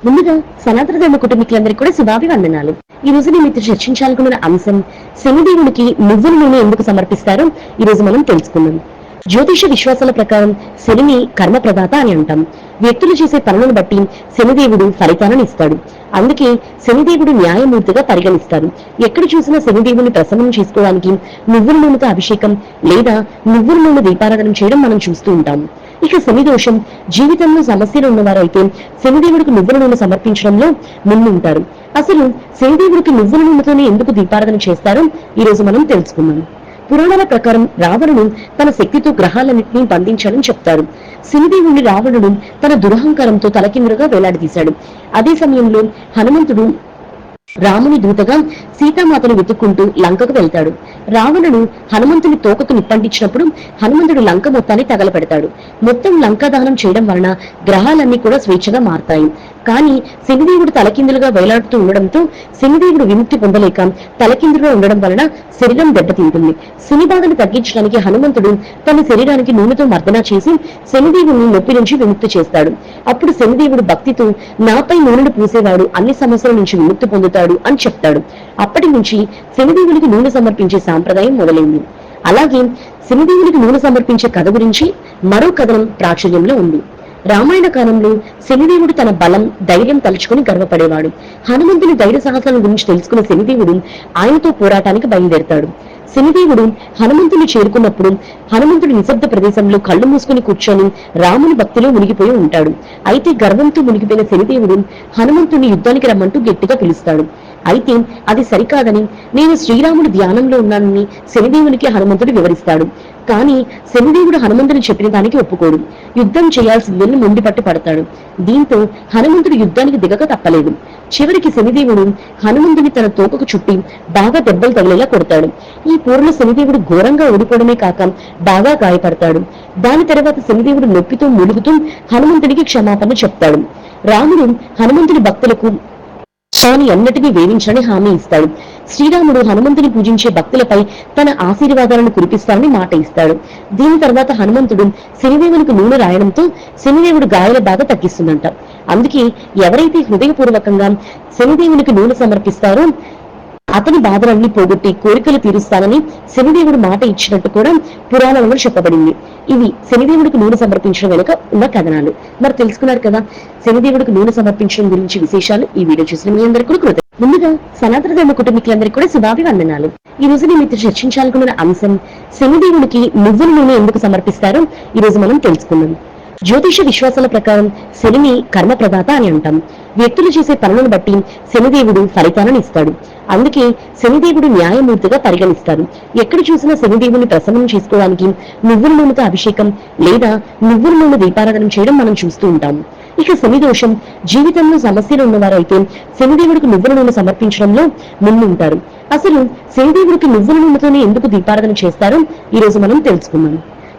ముందుగా సనాతన ధర్మ కుటుంబీకులందరికీ కూడా శుభాభివందనాలు. ఈ రోజు నేను మీతో చర్చించాలనుకున్న అంశం శనిదేవునికి నువ్వుల నూనె ఎందుకు సమర్పిస్తారో ఈ రోజు మనం తెలుసుకుందాం. జ్యోతిష విశ్వాసాల ప్రకారం శనిని కర్మ ప్రదాత అని అంటాం. వ్యక్తులు చేసే పనులను బట్టి శనిదేవుడు ఫలితాలను ఇస్తాడు. అందుకే శనిదేవుడు న్యాయమూర్తిగా పరిగణిస్తారు. ఎక్కడ చూసినా శనిదేవుని ప్రసన్నం చేసుకోవడానికి నువ్వుల నూనెతో అభిషేకం లేదా నువ్వుల నూనె దీపారాధన చేయడం మనం చూస్తూ ఉంటాం. ఇక శని దోషం, జీవితంలో సమస్యలు ఉన్నవారైతే శనిదేవుడికి నువ్వుల నూనె సమర్పించడంలో ముందుంటారు. అసలు శనిదేవుడికి నువ్వుల నూనెతోనే ఎందుకు దీపారాధన చేస్తారో ఈ రోజు మనం తెలుసుకుందాం. పురాణాల ప్రకారం రావణుడు తన శక్తితో గ్రహాలన్నింటినీ బంధించాలని చెప్తారు. శనిదేవుని రావణుడు తన దురహంకారంతో తలకిందులుగా వేలాడదీశాడు. అదే సమయంలో హనుమంతుడు రాముని దూతగా సీతామాతను వెతుక్కుంటూ లంకకు వెళ్తాడు. రావణుడు హనుమంతుని తోకకు నిప్పంటించినప్పుడు హనుమంతుడు లంక మొత్తాన్ని తగలపెడతాడు. మొత్తం లంకా దహనం చేయడం వలన గ్రహాలన్నీ కూడా స్వేచ్ఛగా మారతాయి. కానీ శనిదేవుడు తలకిందులుగా వేలాడుతూ ఉండడంతో శనిదేవుడు విముక్తి పొందలేక తలకిందులుగా ఉండడం వలన శరీరం దెబ్బతింటుంది. శని బాధను తగ్గించడానికి హనుమంతుడు తన శరీరానికి నూనెతో మర్దన చేసి శనిదేవుని నొప్పి నుంచి విముక్తి చేస్తాడు. అప్పుడు శనిదేవుడు భక్తితో నాపై నూనెను పూసేవాడు అన్ని సమస్యల నుంచి విముక్తి పొందుతాడు అని చెప్తాడు. అప్పటి నుంచి శనిదేవునికి నూనె సమర్పించే సాంప్రదాయం మొదలైంది. అలాగే శనిదేవునికి నూనె సమర్పించే కథ గురించి మరో కథనం ప్రాచుర్యంలో ఉంది. రామాయణ కాలంలో శనిదేవుడు తన బలం, ధైర్యం తలుచుకుని గర్వపడేవాడు. హనుమంతుని ధైర్య సాహసాల గురించి తెలుసుకున్న శనిదేవుడు ఆయనతో పోరాటానికి బయలుదేరతాడు. శనిదేవుడు హనుమంతుని చేరుకున్నప్పుడు హనుమంతుడు నిశ్శబ్ద ప్రదేశంలో కళ్ళు మూసుకుని కూర్చొని రాముని భక్తిలో మునిగిపోయి ఉంటాడు. అయితే గర్వంతో మునిగిపోయిన శనిదేవుడు హనుమంతుని యుద్ధానికి రమ్మంటూ గట్టిగా పిలుస్తాడు. అయితే అది సరికాదని, నేను శ్రీరాముడి ధ్యానంలో ఉన్నానని శనిదేవునికి హనుమంతుడు వివరిస్తాడు. కానీ శనిదేవుడు హనుమంతుని చెప్పిన దానికి ఒప్పుకోడు. యుద్ధం చేయాల్సిందని మొండిపట్టు పడతాడు. దీంతో హనుమంతుడు యుద్ధానికి దిగక తప్పలేదు. చివరికి శనిదేవుడు హనుమంతుని తన తోకకు చుట్టి బాగా దెబ్బలు తగిలేలా కొడతాడు. ఈ పోరులో శనిదేవుడు ఘోరంగా ఓడిపోవడమే కాక బాగా గాయపడతాడు. దాని తర్వాత శనిదేవుడు నొప్పితో మూలుగుతూ హనుమంతుడికి క్షమాపణ చెప్తాడు. రాముడు హనుమంతుని భక్తులకు తాను ఎన్నటినీ వేధించని హామీ ఇస్తాడు. శ్రీరాముడు హనుమంతుని పూజించే భక్తులపై తన ఆశీర్వాదాలను కురిపిస్తానని మాట ఇస్తాడు. దీని తర్వాత హనుమంతుడు శనిదేవునికి నూనె రాయడంతో శనిదేవుడు గాయాల బాధ తగ్గిస్తుందంట. అందుకే ఎవరైతే హృదయపూర్వకంగా శనిదేవునికి నూనె సమర్పిస్తారో అతని బాధలన్నీ పోగొట్టి కోరికలు తీరుస్తానని శనిదేవుడు మాట ఇచ్చినట్టు కూడా పురాణంలో చెప్పబడింది. ఇవి శనిదేవుడికి నూనె సమర్పించడం వెనుక ఉన్న కథనాలు. మరి తెలుసుకున్నారు కదా శనిదేవుడికి నూనె సమర్పించడం గురించి విశేషాలు. ఈ వీడియో చూసిన మీ అందరికీ కూడా కృతజ్ఞతలు. ముందుగా సనాతన ధర్మ కుటుంబీకులందరికీ కూడా శుభాభివందనాలు. ఈ రోజు నేను మీతో చర్చించాలనుకున్న అంశం శనిదేవునికి నువ్వుల నూనె ఎందుకు సమర్పిస్తారో ఈ రోజు మనం తెలుసుకుందాం. జ్యోతిష విశ్వాసాల ప్రకారం శనిని కర్మ ప్రదాత అని అంటాం. వ్యక్తులు చేసే పనులను బట్టి శనిదేవుడు ఫలితాలను ఇస్తాడు. అందుకే శనిదేవుడు న్యాయమూర్తిగా పరిగణిస్తారు. ఎక్కడ చూసినా శనిదేవుని ప్రసన్నం చేసుకోవడానికి నువ్వుల నూనెతో అభిషేకం లేదా నువ్వుల నూనె దీపారాధన చేయడం మనం చూస్తూ ఉంటాం. ఇక శని దోషం, జీవితంలో సమస్యలు ఉన్నవారైతే శనిదేవుడికి నువ్వుల నూనె సమర్పించడంలో ముందుంటారు. అసలు శనిదేవుడికి నువ్వుల నూనెతోనే ఎందుకు దీపారాధన చేస్తారో ఈ రోజు మనం తెలుసుకుందాం.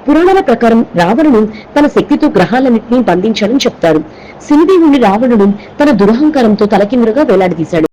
పురాణాల ప్రకారం రావణుడు తన శక్తితో గ్రహాలన్నింటినీ బంధించాలని చెప్తారు. శనిదేవుని రావణుడు తన దురహంకారంతో తలకిందులుగా వేలాడదీశాడు.